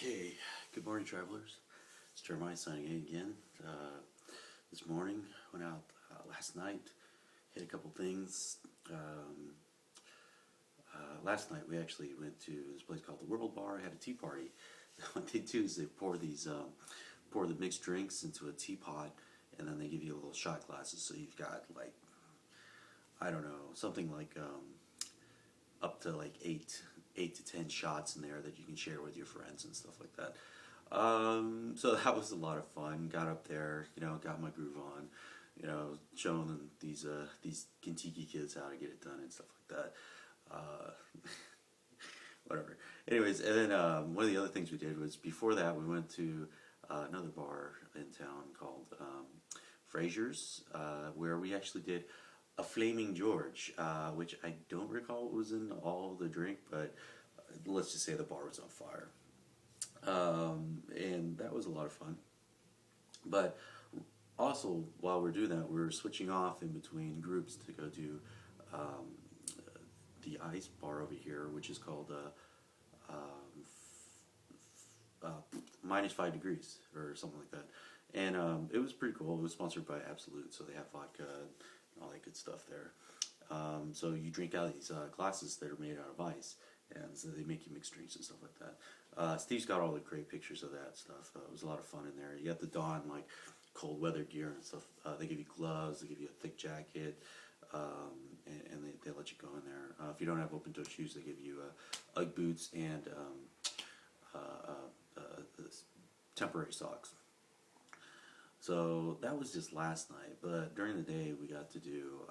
Okay, good morning, travelers. It's Jeremiah signing in again. This morning, went out last night, hit a couple things. Last night we actually went to this place called the World Bar, had a tea party. What they do is they pour the mixed drinks into a teapot, and then they give you little shot glasses. So you've got like, I don't know, something like up to like eight to 10 shots in there that you can share with your friends and stuff like that. So that was a lot of fun. Got up there, got my groove on, showing them these Contiki kids how to get it done and stuff like that. Whatever. Anyways, and then one of the other things we did was before that we went to another bar in town called Fraser's, where we actually did a Flaming George, which I don't recall what was in all the drink, but let's just say the bar was on fire. And that was a lot of fun. But also, while we're doing that, we're switching off in between groups to go do the ice bar over here, which is called -5 degrees or something like that. And it was pretty cool. It was sponsored by Absolute, so they have vodka and all that good stuff there. So you drink out of these glasses that are made out of ice, and so they make you mix drinks and stuff like that. Steve's got all the great pictures of that stuff. It was a lot of fun in there. You got the don like cold weather gear and stuff. They give you gloves, they give you a thick jacket, and they let you go in there. If you don't have open toe shoes, they give you UGG boots and temporary socks. So that was just last night, but during the day we got to do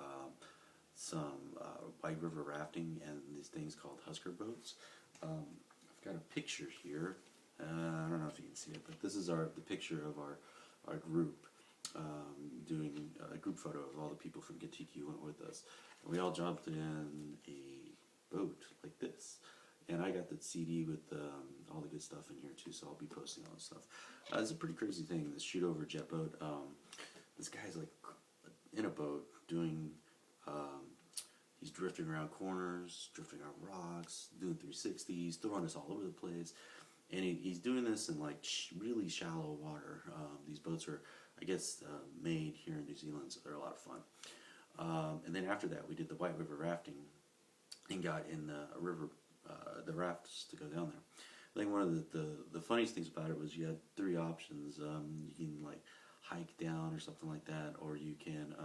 some White River rafting and these things called Husker boats. I've got a picture here. I don't know if you can see it, but this is the picture of our group doing a group photo of all the people from Contiki who went with us. And we all jumped in a boat like this. And I got the CD with all the good stuff in here too, so I'll be posting all this stuff. It's a pretty crazy thing, this shoot over jet boat. This guy's like in a boat doing, he's drifting around corners, drifting around rocks, doing 360s, throwing us all over the place. And he's doing this in like really shallow water. These boats are, I guess, made here in New Zealand, so they're a lot of fun. And then after that, we did the White River rafting and got in the river, the rafts to go down there. I think one of the funniest things about it was you had three options. You can like hike down or something like that, or you can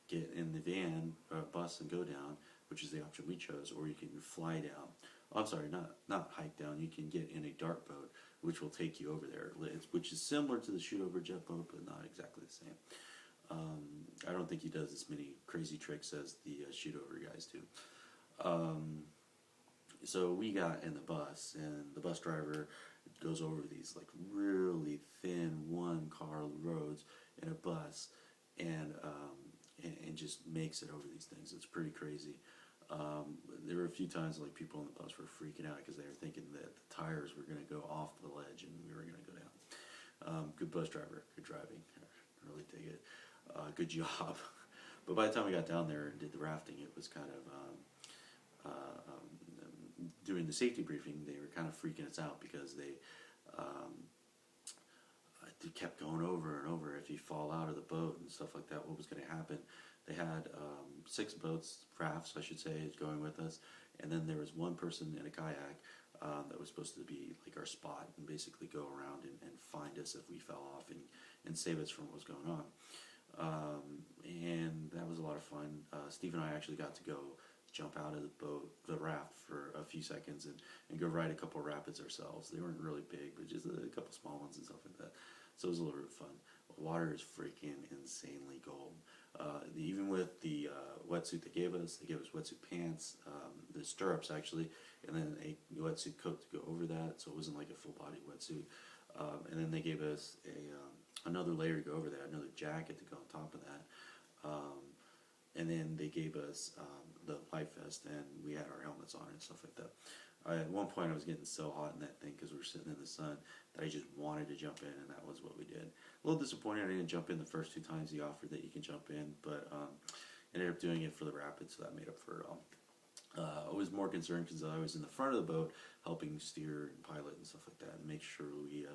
get in the van or bus and go down, which is the option we chose, or you can fly down. Oh, I'm sorry, not hike down. You can get in a dart boat, which will take you over there, which is similar to the shoot over jet boat, but not exactly the same. I don't think he does as many crazy tricks as the shoot over guys do. So we got in the bus, and the bus driver goes over these like really thin one-car roads in a bus, and just makes it over these things. It's pretty crazy. There were a few times like people on the bus were freaking out because they were thinking that the tires were going to go off the ledge and we were going to go down. Good bus driver, good driving. I really dig it. Good job. But by the time we got down there and did the rafting, it was kind of doing the safety briefing, they were kind of freaking us out because they kept going over and over. If you fall out of the boat and stuff like that, what was going to happen? They had 6 boats, rafts I should say, going with us, and then there was one person in a kayak that was supposed to be like our spot and basically go around and find us if we fell off and save us from what was going on. And that was a lot of fun. Steve and I actually got to go jump out of the raft for a few seconds and go ride a couple rapids ourselves. They weren't really big, but just a couple small ones and stuff like that. So it was a little bit of fun. The water is freaking insanely cold. Even with the wetsuit they gave us wetsuit pants, the stirrups actually, and then a wetsuit coat to go over that, so it wasn't like a full body wetsuit. And then they gave us another layer to go over that, another jacket to go on top of that. And then they gave us the life vest, and we had our helmets on and stuff like that. At one point I was getting so hot in that thing because we were sitting in the sun that I just wanted to jump in, and that was what we did. A little disappointed I didn't jump in the first 2 times he offered that you can jump in, but ended up doing it for the rapids, so that made up for it all. I was more concerned because I was in the front of the boat helping steer and pilot and stuff like that, and make sure we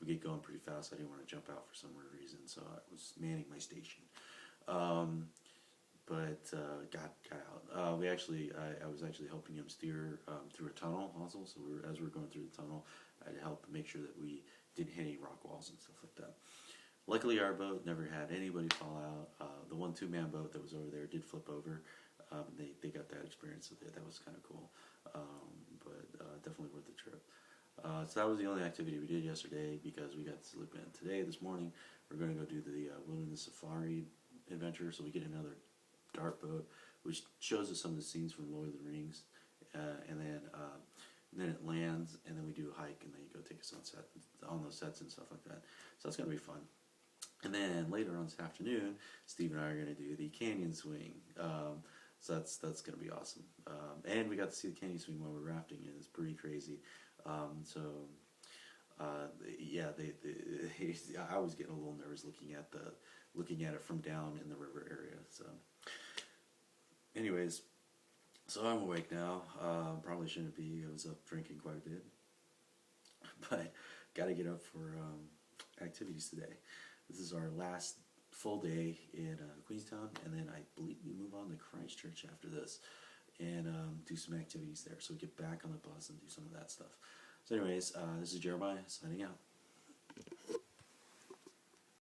get going pretty fast. I didn't want to jump out for some weird reason, so I was manning my station. But got out. I was actually helping him steer through a tunnel also. So as we were going through the tunnel, I'd help make sure that we didn't hit any rock walls and stuff like that. Luckily, our boat never had anybody fall out. The one two-man boat that was over there did flip over. They got that experience, so that was kind of cool. But definitely worth the trip. So that was the only activity we did yesterday because we got to sleep in. Today, this morning, we're going to go do the wilderness safari adventure. So we get another dart boat, which shows us some of the scenes from Lord of the Rings, and then it lands, and then we do a hike, and then you go take a sunset on those sets and stuff like that. So that's going to be fun. And then later on this afternoon, Steve and I are going to do the canyon swing. So that's going to be awesome. And we got to see the canyon swing while we were rafting, and it's pretty crazy. Yeah, I was getting a little nervous looking at it from down in the river area. So, anyways, so I'm awake now. Probably shouldn't be. I was up drinking quite a bit, but got to get up for activities today. This is our last full day in Queenstown, and then I believe we move on to Christchurch after this and do some activities there. So we get back on the bus and do some of that stuff. So anyways, this is Jeremiah signing out.